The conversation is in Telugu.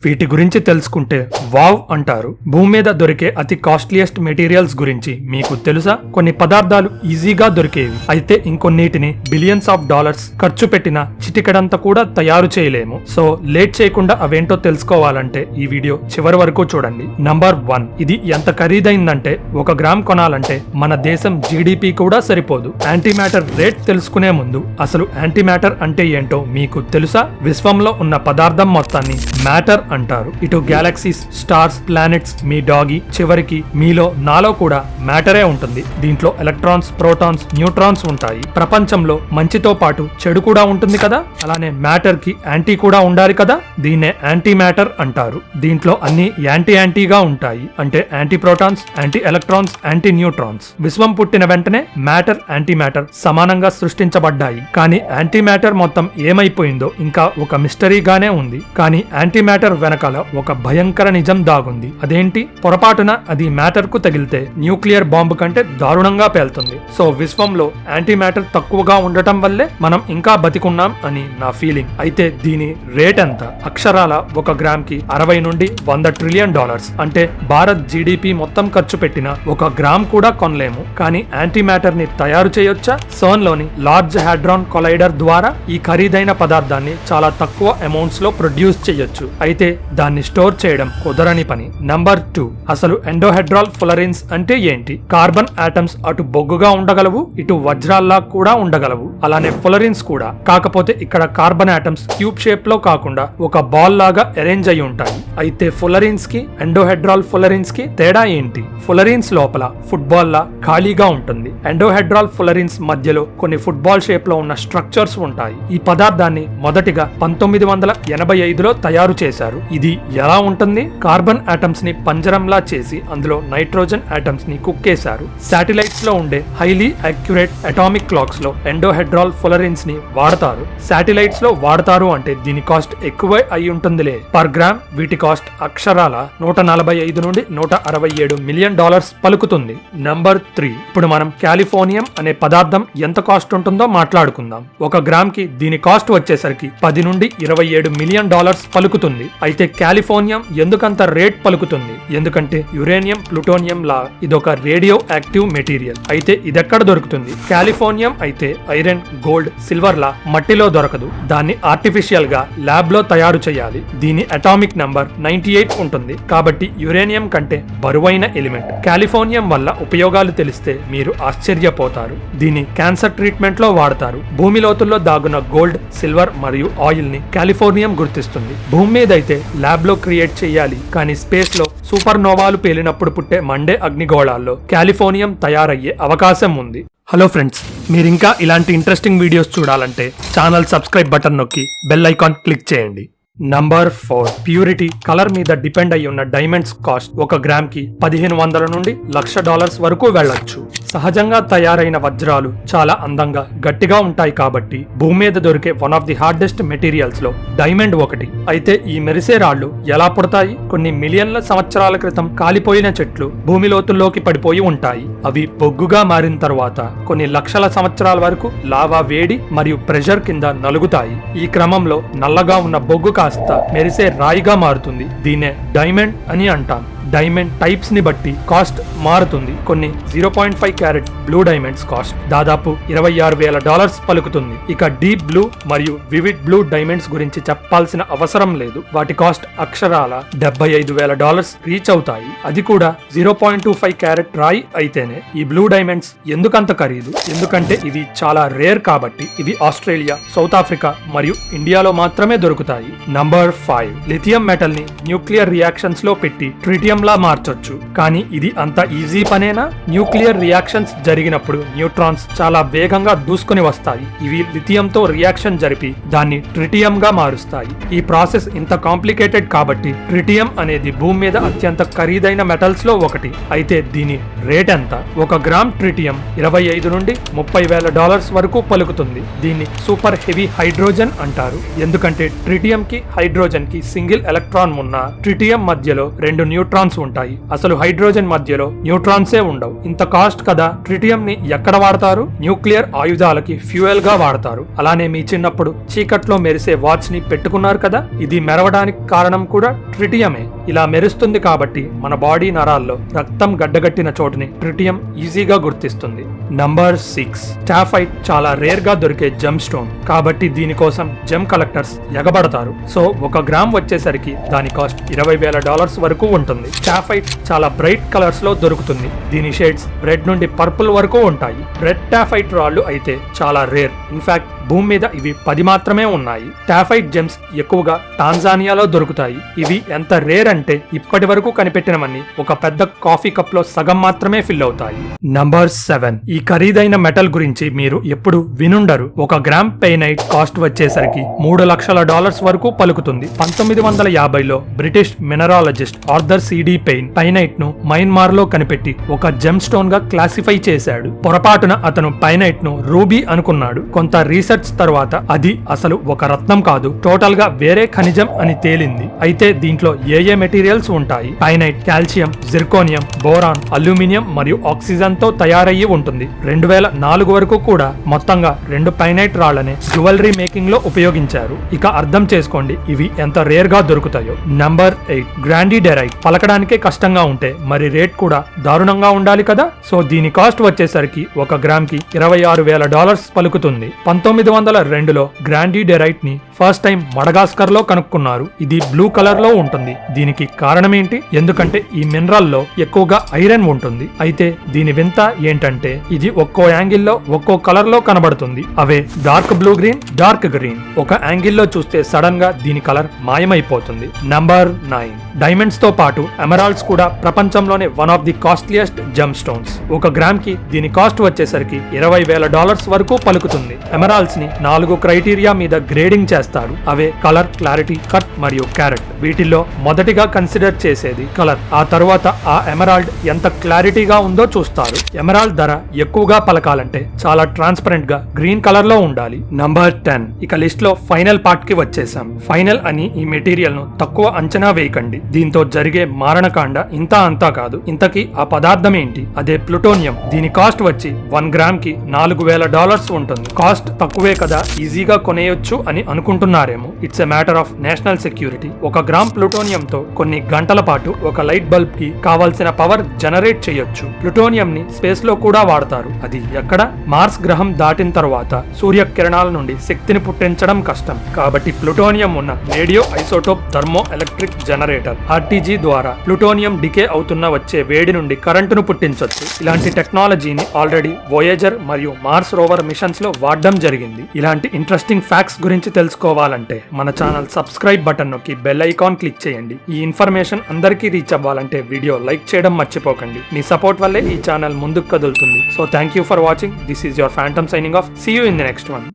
వీటి గురించి తెలుసుకుంటే వావ్ అంటారు. భూమి మీద దొరికే అతి కాస్ట్లీయెస్ట్ మెటీరియల్స్ గురించి మీకు తెలుసా? కొన్ని పదార్థాలు ఈజీగా దొరికేవి, అయితే ఇంకొన్నిటిని బిలియన్స్ ఆఫ్ డాలర్స్ ఖర్చు పెట్టిన చిటికెడంత కూడా తయారు చేయలేము. సో లేట్ చేయకుండా అవేంటో తెలుసుకోవాలంటే ఈ వీడియో చివరి వరకు చూడండి. నంబర్ 1, ఇది ఎంత ఖరీదైందంటే 1 గ్రామ్ కొనాలంటే మన దేశం జీడిపి కూడా సరిపోదు. యాంటీ మ్యాటర్ రేట్ తెలుసుకునే ముందు అసలు యాంటీ మ్యాటర్ అంటే ఏంటో మీకు తెలుసా? విశ్వంలో ఉన్న పదార్థం మొత్తాన్ని మ్యాటర్ అంటారు. ఇటు గ్యాలక్సీస్, స్టార్స్, ప్లానెట్స్, మీ డాగి, చివరికి మీలో, నాలో కూడా మ్యాటరే ఉంటుంది. దీంట్లో ఎలక్ట్రాన్స్, ప్రోటాన్స్, న్యూట్రాన్స్ ఉంటాయి. ప్రపంచంలో మంచితో పాటు చెడు కూడా ఉంటుంది కదా, అలానే మ్యాటర్ కి యాంటీ కూడా ఉండాలి కదా, దీన్నే యాంటీ మ్యాటర్ అంటారు. దీంట్లో అన్ని యాంటీగా ఉంటాయి, అంటే anti protons, anti electrons, anti neutrons. విశ్వం పుట్టిన వెంటనే మ్యాటర్, యాంటీ మ్యాటర్ సమానంగా సృష్టించబడ్డాయి. కానీ యాంటీ మ్యాటర్ మొత్తం ఏమైపోయిందో ఇంకా ఒక మిస్టరీగానే ఉంది. కానీ యాంటీ మ్యాటర్ వెనకాల ఒక భయంకర నిజం దాగుంది. అదేంటి? పొరపాటున అది మ్యాటర్ కు తగిలితే న్యూక్లియర్ బాంబు కంటే దారుణంగా పేలుతుంది. సో విశ్వంలో యాంటీ మ్యాటర్ తక్కువగా ఉండటం వల్లే మనం ఇంకా బతికున్నాం అని నా ఫీలింగ్. అయితే దీని రేట్ ఎంత? అక్షరాల 1 గ్రామ్ కి 60 నుండి 100 ట్రిలియన్ డాలర్స్. అంటే భారత్ జీడిపి మొత్తం ఖర్చు పెట్టిన 1 గ్రామ్ కూడా కొనలేము. కానీ యాంటీ మ్యాటర్ ని తయారు చేయొచ్చా? సర్న్ లోని లార్జ్ హ్యాడ్రాన్ కొలైడర్ ద్వారా ఈ ఖరీదైన పదార్థాన్ని చాలా తక్కువ అమౌంట్స్ లో ప్రొడ్యూస్ చేయొచ్చు. అయితే దాన్ని స్టోర్ చేయడం కుదరని పని. నంబర్ 2, అసలు ఎండోహెడ్రాల్ ఫులరిన్స్ అంటే ఏంటి? కార్బన్ ఆటమ్స్ అటు బొగ్గుగా ఉండగలవు, ఇటు వజ్రాల్లా కూడా ఉండగలవు. అలానే ఫులరిన్స్ కూడా. కాకపోతే ఇక్కడ కార్బన్ ఆటమ్స్ క్యూబ్ షేప్ లో కాకుండా ఒక బాల్ లాగా అరేంజ్ అయి ఉంటాయి. అయితే ఫులరిన్స్ కి ఎండోహెడ్రాల్ ఫులరిన్స్ కి తేడా ఏంటి? ఫులరిన్స్ లోపల ఫుట్బాల్ లా ఖాళీగా ఉంటుంది. ఎండోహెడ్రాల్ ఫులరిన్స్ మధ్యలో కొన్ని ఫుట్బాల్ షేప్ లో ఉన్న స్ట్రక్చర్స్ ఉంటాయి. ఈ పదార్థాన్ని మొదటిగా 1985లో తయారు చేశారు. ఇది ఎలా ఉంటుంది? కార్బన్ ఆటమ్స్ ని పంజరంలా చేసి అందులో నైట్రోజన్ ఆటమ్స్ ని కుక్కేశారు. శాటిలైట్స్ లో ఉండే హైలీ అక్యురేట్ అటామిక్ క్లాక్స్ లో ఎండోహెడ్రాల్ ఫులరిన్స్ ని వాడతారు. శాటిలైట్స్ లో వాడతారు అంటే దీని కాస్ట్ ఎక్కువే అయి ఉంటుందిలే. పర్ గ్రామ్ వీటి కాస్ట్ అక్షరాల 145 నుండి 167 మిలియన్ డాలర్స్ పలుకుతుంది. నంబర్ 3, ఇప్పుడు మనం కాలిఫోర్నియం అనే పదార్థం ఎంత కాస్ట్ ఉంటుందో మాట్లాడుకుందాం. 1 గ్రామ్ కి దీని కాస్ట్ వచ్చేసరికి 10 నుండి 27 మిలియన్ డాలర్స్ పలుకుతుంది. అయితే కాలిఫోర్నియం ఎందుకంత రేట్ పలుకుతుంది? ఎందుకంటే యురేనియం, ప్లూటోనియం లా ఇదొక రేడియో యాక్టివ్ మెటీరియల్. అయితే ఇదెక్కడ దొరుకుతుంది? కాలిఫోర్నియం అయితే ఐరన్, గోల్డ్, సిల్వర్ లా మట్టిలో దొరకదు. దాన్ని ఆర్టిఫిషియల్ గా ల్యాబ్ లో తయారు చేయాలి. దీని అటామిక్ నంబర్ 98 ఉంటుంది. కాబట్టి యురేనియం కంటే బరువైన ఎలిమెంట్. కాలిఫోర్నియం వల్ల ఉపయోగాలు తెలిస్తే మీరు ఆశ్చర్యపోతారు. దీన్ని క్యాన్సర్ ట్రీట్మెంట్ లో వాడతారు. భూమి లోతుల్లో దాగున్న గోల్డ్, సిల్వర్ మరియు ఆయిల్ ని కాలిఫోర్నియం గుర్తిస్తుంది. భూమి మీద అయితే ల్యాబ్ లో క్రియేట్ చేయాలి, కానీ స్పేస్ లో సూపర్ నోవాలు పేలినప్పుడు పుట్టే మండే అగ్నిగోళాల్లో కాలిఫోర్నియం తయారయ్యే అవకాశం ఉంది. హలో ఫ్రెండ్స్, మీరింకా ఇలాంటి ఇంట్రెస్టింగ్ వీడియోస్ చూడాలంటే ఛానల్ సబ్స్క్రైబ్ బటన్ నొక్కి బెల్ ఐకాన్ క్లిక్ చేయండి. నంబర్ 4, ప్యూరిటీ, కలర్ మీద డిపెండ్ అయి ఉన్న డైమండ్స్ కాస్ట్ 1 గ్రామ్ కి 1500 నుండి $1,00,000 వరకు వెళ్లొచ్చు. సహజంగా తయారైన వజ్రాలు చాలా అందంగా, గట్టిగా ఉంటాయి కాబట్టి భూమి మీద దొరికే one of the hardest materials లో డైమండ్ ఒకటి. అయితే ఈ మెరిసే రాళ్లు ఎలా పుడతాయి? కొన్ని మిలియన్ల సంవత్సరాల క్రితం కాలిపోయిన చెట్లు భూమి లోతుల్లోకి పడిపోయి ఉంటాయి. అవి బొగ్గుగా మారిన తర్వాత కొన్ని లక్షల సంవత్సరాల వరకు లావా వేడి మరియు ప్రెషర్ కింద నలుగుతాయి. ఈ క్రమంలో నల్లగా ఉన్న బొగ్గు కాస్త మెరిసే రాయిగా మారుతుంది. దీన్నే డైమండ్ అని అంటాం. డైమండ్ టైప్స్ ని బట్టి కాస్ట్ మారుతుంది. కొన్ని 0.5 క్యారెట్ బ్లూ డైమండ్స్ కాస్ట్ దాదాపు $26,000 పలుకుతుంది. ఇక డీప్ బ్లూ మరియు వివిడ్ బ్లూ డైమండ్స్ గురించి చెప్పాల్సిన అవసరం లేదు. వాటి కాస్ట్ అక్షరాల $75,000 రీచ్ అవుతాయి. అది కూడా 0.25 క్యారెట్ రాయి అయితేనే. ఈ బ్లూ డైమండ్స్ ఎందుకంత ఖరీదు? ఎందుకంటే ఇవి చాలా రేర్ కాబట్టి. ఇవి ఆస్ట్రేలియా, సౌత్ ఆఫ్రికా మరియు ఇండియాలో మాత్రమే దొరుకుతాయి. నంబర్ 5, లిథియం మెటల్ ని న్యూక్లియర్ రియాక్షన్స్ లో పెట్టి ట్రిటియం లా మార్చొచ్చు. కానీ ఇది అంత ఈజీ పనేనా? న్యూక్లియర్ రియాక్షన్స్ జరిగినప్పుడు న్యూట్రాన్స్ చాలా వేగంగా దూసుకుని వస్తాయి. ఇవి లిథియంతో రియాక్షన్ జరిపి దాన్ని ట్రిటియం గా మారుస్తాయి. ఈ ప్రాసెస్ ఇంత కాంప్లికేటెడ్ కాబట్టి ట్రిటియం అనేది భూమి మీద అత్యంత ఖరీదైన మెటల్స్ లో ఒకటి. అయితే దీని రేట్ ఎంత? 1 గ్రామ్ ట్రిటియం 25 నుండి $30,000 వరకు పలుకుతుంది. దీన్ని సూపర్ హెవీ హైడ్రోజన్ అంటారు. ఎందుకంటే ట్రిటియం కి, హైడ్రోజన్ కి సింగిల్ ఎలక్ట్రాన్ ఉన్న ట్రిటియం మధ్యలో 2 న్యూట్రాన్ న్యూట్రాన్స్ ఉంటాయి. అసలు హైడ్రోజన్ మధ్యలో న్యూట్రాన్సే ఉండవు. ఇంత కాస్ట్ కదా. ట్రిటియం ని ఎక్కడ వాడతారు? న్యూక్లియర్ ఆయుధాలకి ఫ్యూయల్ గా వాడతారు. అలానే మీ చిన్నప్పుడు చీకట్లో మెరిసే వాచ్ ని పెట్టుకున్నారు కదా, ఇది మెరవడానికి కారణం కూడా ట్రిటియమే. ఇలా మెరుస్తుంది కాబట్టి మన బాడీ నరాల్లో రక్తం గడ్డగట్టిన చోటుని ట్రిటియం ఈజీగా గుర్తిస్తుంది. నంబర్ 6, స్టాఫైట్ చాలా రేర్ గా దొరికే జెమ్ స్టోన్ కాబట్టి దీనికోసం జెమ్ కలెక్టర్స్ ఎగబడతారు. సో 1 గ్రామ్ వచ్చేసరికి దాని కాస్ట్ $20,000 వరకు ఉంటుంది. స్టాఫైట్ చాలా బ్రైట్ కలర్స్ లో దొరుకుతుంది. దీని షేడ్స్ రెడ్ నుండి పర్పుల్ వరకు ఉంటాయి. రెడ్ స్టాఫైట్ రాళ్లు అయితే చాలా రేర్. ఇన్ఫాక్ట్ భూమి మీద ఇవి 10 మాత్రమే ఉన్నాయి. స్టాఫైట్ జెమ్స్ ఎక్కువగా టాంజానియాలో దొరుకుతాయి. ఇవి ఎంత రేర్ అంటే ఇప్పటి వరకు కనిపెట్టినవన్నీ ఒక పెద్ద కాఫీ కప్ లో సగం మాత్రమే ఫిల్ అవుతాయి. నంబర్ 7, ఈ ఖరీదైన మెటల్ గురించి మీరు ఎప్పుడు వినుండరు. 1 గ్రామ్ పెయినైట్ కాస్ట్ వచ్చేసరికి $3,00,000 వరకు పలుకుతుంది. 1950లో బ్రిటిష్ మినరాలజిస్ట్ ఆర్థర్ సిడి పెయిన్ పైనైట్ ను మయన్మార్ లో కనిపెట్టి ఒక జెమ్ స్టోన్ గా క్లాసిఫై చేశాడు. పొరపాటున అతను పైనైట్ ను రూబీ అనుకున్నాడు. కొంత రీసెర్చ్ తర్వాత అది అసలు ఒక రత్నం కాదు, టోటల్ గా వేరే ఖనిజం అని తేలింది. అయితే దీంట్లో ఏ మెటీరియల్స్ ఉంటాయి? పైనైట్ కాల్షియం, జిర్కోనియం, బోరాన్, అల్యూమినియం మరియు ఆక్సిజన్ తో తయారయ్యి ఉంటుంది. 2004 వరకు కూడా మొత్తంగా 2 పైనైట్ రాళ్లనే జ్యువెలరీ మేకింగ్ లో ఉపయోగించారు. ఇక అర్థం చేసుకోండి ఇవి ఎంత రేర్ గా దొరుకుతాయో. నంబర్ 8, గ్రాండిడెరైట్. పలకడానికే కష్టంగా ఉంటే మరి రేట్ కూడా దారుణంగా ఉండాలి కదా. సో దీని కాస్ట్ వచ్చేసరికి 1 గ్రామ్ కి $26,000 పలుకుతుంది. 1902లో గ్రాండిడెరైట్ ని ఫస్ట్ టైం మడగాస్కర్ లో కనుక్కున్నారు. ఇది బ్లూ కలర్ లో ఉంటుంది. దీనికి కారణం ఏంటి? ఎందుకంటే ఈ మినరల్ లో ఎక్కువగా ఐరన్ ఉంటుంది. అయితే దీని వింత ఏంటంటే ఇది ఒక్కో యాంగిల్ లో ఒక్కో కలర్ లో కనబడుతుంది. అవే dark blue green, dark green. ఒక యాంగిల్ లో చూస్తే సడన్ గా దీని కలర్ మాయమైపోతుంది. నంబర్ 9, డైమండ్స్ తో పాటు ఎమరాల్డ్స్ కూడా ప్రపంచంలోనే one of the costliest gem stones. 1 gram కి దీని కాస్ట్ వచ్చేసరికి $20,000 వరకు పలుకుతుంది. ఎమరాల్డ్స్ ని 4 క్రైటీరియా మీద గ్రేడింగ్ చేస్తారు. అవే కలర్, క్లారిటీ, కట్ మరియు క్యారెట్. వీటిల్లో మొదటిగా కన్సిడర్ చేసేది కలర్. ఆ తరువాత ఆ ఎమరాల్డ్ ఎంత క్లారిటీగా ఉందో చూస్తారు. ఎమరాల్డ్ ధర ఎక్కువగా పలకాలంటే చాలా ట్రాన్స్పరెంట్ గా గ్రీన్ కలర్ లో ఉండాలి. నంబర్ 10, ఇక లిస్ట్ లో ఫైనల్ పార్ట్ కి వచ్చేసాం. ఫైనల్ అని ఈ మెటీరియల్ ను తక్కువ అంచనా వేయకండి. దీంతో జరిగే మారణకాండ ఇంత అంతా కాదు. ఇంతకీ ఆ పదార్థం ఏంటి? అదే ప్లూటోనియం. దీని కాస్ట్ వచ్చి 1 గ్రామ్ కి $4,000 ఉంటుంది. కాస్ట్ తక్కువే కదా, ఈజీగా కొనేయొచ్చు అని అనుకుంటున్నారేమో. It's a matter of national security. 1 gram plutonium తో కొన్ని గంటల పాటు ఒక లైట్ బల్బ్ కి కావాల్సిన పవర్ జనరేట్ చేయొచ్చు. ప్లూటోనియం ని స్పేస్ లో కూడా వాడతారు. అది ఎక్కడ? మార్స్ గ్రహం దాటిన తర్వాత సూర్య కిరణాల నుండి శక్తిని పుట్టించడం కష్టం. కాబట్టి ప్లూటోనియం ఉన్న radio isotope thermo electric generator RTG ద్వారా ప్లూటోనియం డికే అవుతున్న వచ్చే వేడి నుండి కరెంటును పుట్టించొచ్చు. ఇలాంటి టెక్నాలజీని ఆల్రెడీ వోయేజర్ మరియు మార్స్ రోవర్ మిషన్స్ లో వాడడం జరిగింది. ఇలాంటి ఇంట్రెస్టింగ్ ఫ్యాక్ట్స్ గురించి తెలుసుకోవాలంటే మన ఛానల్ సబ్స్క్రైబ్ బటన్ నొక్కి బెల్ ఐకాన్ క్లిక్ చేయండి. ఈ ఇన్ఫర్మేషన్ అందరికీ రీచ్ అవ్వాలంటే వీడియో లైక్ చేయడం మర్చిపోకండి. మీ సపోర్ట్ వల్లే ఈ ఛానల్ ముందుకు కదులుతుంది. So thank you for watching. This is your phantom signing off. See you in the next one.